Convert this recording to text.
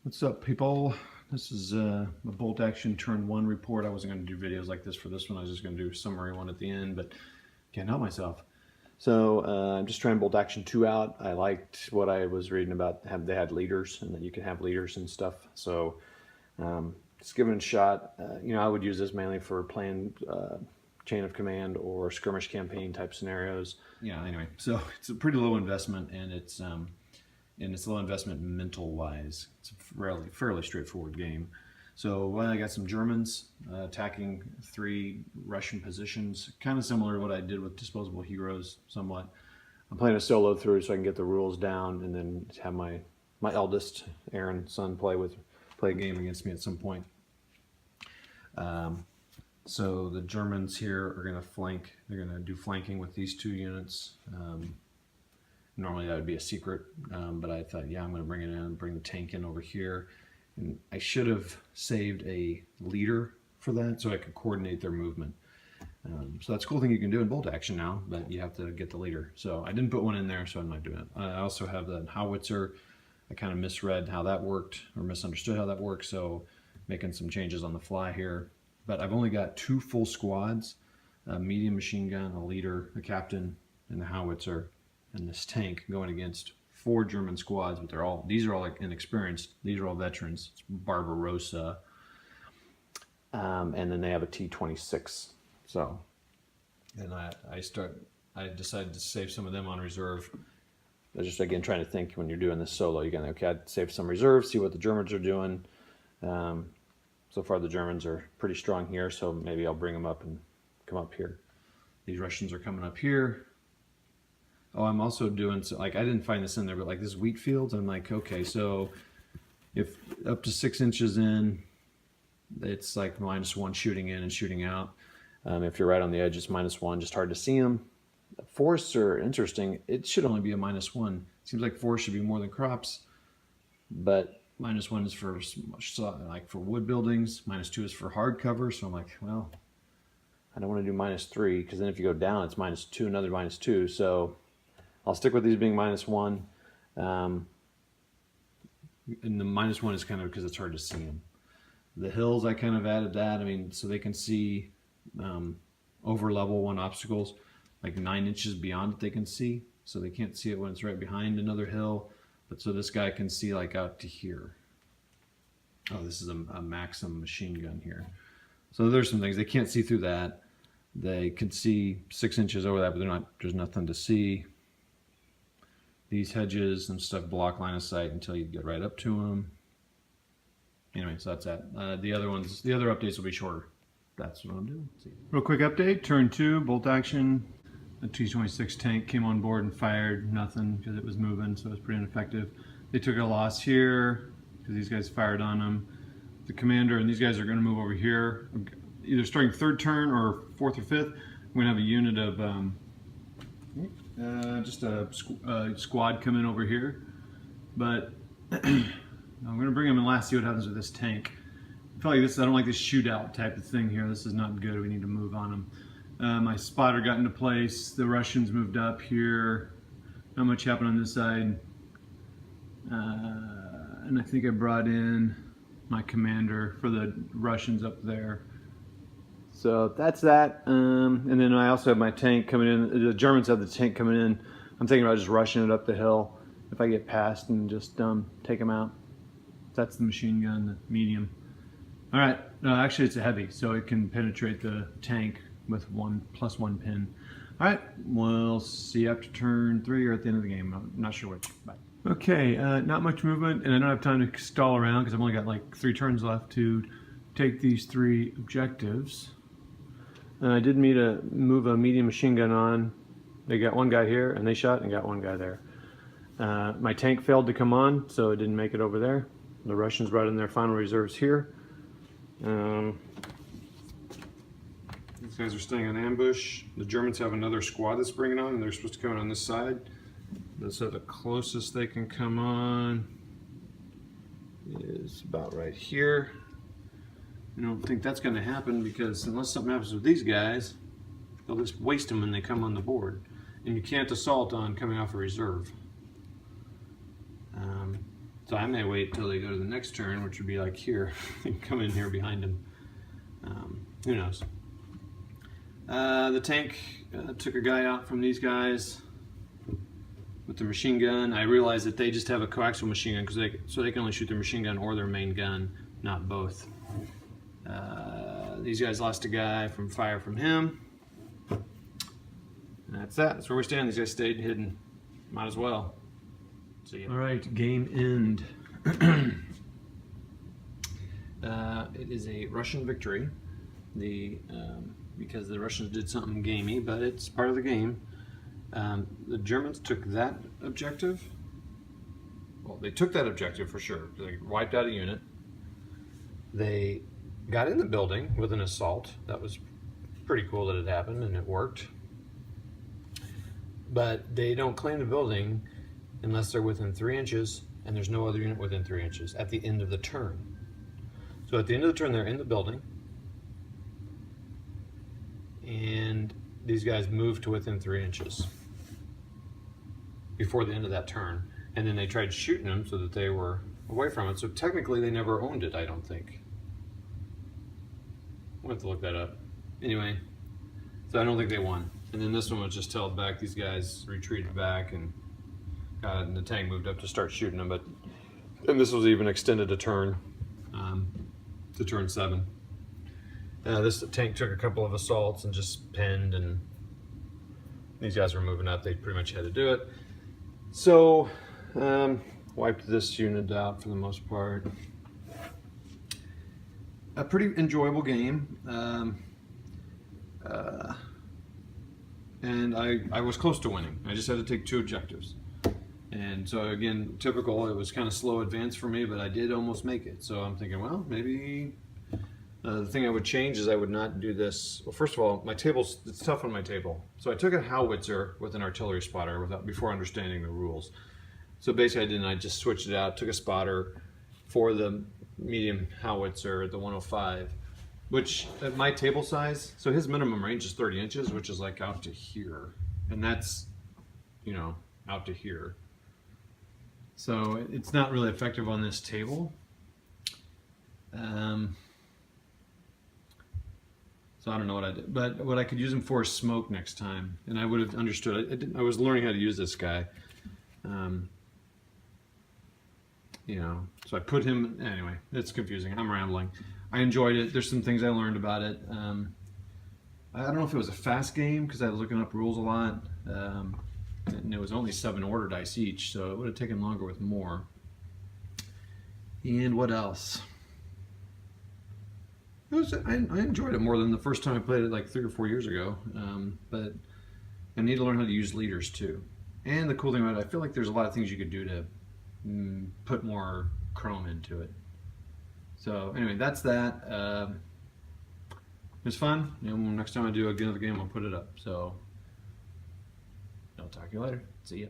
What's up, people? This is a bolt action turn 1 report. I wasn't going to do videos like this for this one. I was just going to do a summary one at the end, but can't help myself. So I'm just trying bolt action 2 out. I liked what I was reading about. They had leaders, and that you can have leaders and stuff. So just giving it a shot. I would use this mainly for playing chain of command or skirmish campaign type scenarios. Yeah. Anyway, so it's a pretty low investment, and it's low investment mental wise. It's a fairly straightforward game. So I got some Germans attacking 3 Russian positions, kind of similar to what I did with Disposable Heroes somewhat. I'm playing a solo through so I can get the rules down and then have my eldest, Aaron's son, play a game against me at some point. So the Germans here are going to flank. They're going to do flanking with these 2 units. Normally that would be a secret, but I thought, yeah, I'm going to bring it in, bring the tank in over here. And I should have saved a leader for that so I could coordinate their movement. So that's a cool thing you can do in bolt action now, but you have to get the leader. So I didn't put one in there, so I'm not doing it. I also have the howitzer. I kind of misread how that worked, or misunderstood how that worked, so making some changes on the fly here. But I've only got 2 full squads, a medium machine gun, a leader, a captain, and the howitzer, and this tank going against 4 German squads, but these are all like inexperienced. These are all veterans. It's Barbarossa, and then they have a T-26. So, and I decided to save some of them on reserve. I was just again trying to think when you're doing this solo, you're gonna I'd save some reserves, see what the Germans are doing. So far the Germans are pretty strong here, so maybe I'll bring them up and come up here. These Russians are coming up here. Oh, I'm also doing, so like I didn't find this in there, but like this wheat fields, I'm like, okay, so if up to 6 inches in, it's like -1 shooting in and shooting out. If you're right on the edge, it's -1, just hard to see them. Forests are interesting. It should only be a -1. Seems like forests should be more than crops, but -1 is for like for wood buildings, -2 is for hardcover. So I'm like, well, I don't want to do -3 because then if you go down, it's -2, another -2. So I'll stick with these being -1. And the -1 is kind of because it's hard to see them. The hills, I kind of added that. I mean, so they can see over level 1 obstacles, like 9 inches beyond it they can see. So they can't see it when it's right behind another hill. But so this guy can see like out to here. Oh, this is a Maxim machine gun here. So there's some things they can't see through that. They can see 6 inches over that, but there's nothing to see. These hedges and stuff block line of sight until you get right up to them. Anyway, so that's that. The other updates will be shorter. That's what I'm doing. See. Real quick update, turn 2, bolt action. The T-26 tank came on board and fired nothing because it was moving, so it was pretty ineffective. They took a loss here because these guys fired on them. The commander and these guys are going to move over here, either starting 3rd turn or 4th or 5th. We're going to have a unit of just a squad come in over here, but I'm going to bring them in last, see what happens with this tank. I feel like this, I don't like this shootout type of thing here. This is not good. We need to move on them. My spotter got into place. The Russians moved up here. Not much happened on this side. And I think I brought in my commander for the Russians up there. So that's that. And then I also have my tank coming in. The Germans have the tank coming in. I'm thinking about just rushing it up the hill if I get past and just take them out. That's the machine gun, the medium. All right. No, actually it's a heavy, so it can penetrate the tank with +1 pin. All right, we'll see you after turn 3 or at the end of the game. I'm not sure which. Bye. Okay, not much movement, and I don't have time to stall around because I've only got like 3 turns left to take these 3 objectives. And I did move a medium machine gun on. They got 1 guy here, and they shot and got 1 guy there. My tank failed to come on, so it didn't make it over there. The Russians brought in their final reserves here. These guys are staying in ambush. The Germans have another squad that's bringing on, and they're supposed to come in on this side. So the closest they can come on is about right here. I don't think that's going to happen because unless something happens with these guys, they'll just waste them when they come on the board. And you can't assault on coming off a reserve. So I may wait till they go to the next turn, which would be like here, and come in here behind him. Who knows? The tank took a guy out from these guys with the machine gun. I realized that they just have a coaxial machine gun so they can only shoot their machine gun or their main gun, not both. These guys lost a guy from fire from him. And that's that. That's where we stand. These guys stayed hidden. Might as well. See ya. All right, game end. It is a Russian victory. Because the Russians did something gamey, but it's part of the game. The Germans took that objective. Well, they took that objective for sure. They wiped out a unit. They got in the building with an assault. That was pretty cool that it happened and it worked. But they don't claim the building unless they're within 3 inches and there's no other unit within 3 inches at the end of the turn. So at the end of the turn, they're in the building. And these guys moved to within 3 inches before the end of that turn. And then they tried shooting them so that they were away from it. So technically they never owned it, I don't think. We'll have to look that up. Anyway, so I don't think they won. And then this one was just held back. These guys retreated back and the tank moved up to start shooting them. And this was even extended a turn to turn 7. This tank took a couple of assaults and just penned, and these guys were moving up. They pretty much had to do it. So, wiped this unit out for the most part. A pretty enjoyable game. And I was close to winning. I just had to take 2 objectives. And so again, typical, it was kind of slow advance for me, but I did almost make it. So I'm thinking, well, maybe the thing I would change is I would not do this. Well, first of all, my table's, it's tough on my table. So I took a howitzer with an artillery spotter before understanding the rules. So basically I just switched it out, took a spotter for the medium howitzer at the 105, which at my table size, so his minimum range is 30 inches, which is like out to here. And that's, you know, out to here. So it's not really effective on this table. So I don't know what I did, but what I could use him for is smoke next time, and I would have understood. I was learning how to use this guy, you know. So I put him anyway. It's confusing. I'm rambling. I enjoyed it. There's some things I learned about it. I don't know if it was a fast game because I was looking up rules a lot, and it was only 7 order dice each, so it would have taken longer with more. And what else? I enjoyed it more than the first time I played it like 3 or 4 years ago, but I need to learn how to use leaders too. And the cool thing about it, I feel like there's a lot of things you could do to put more chrome into it. So anyway, that's that. It was fun, and next time I do another game, I'll put it up. So I'll talk to you later. See ya.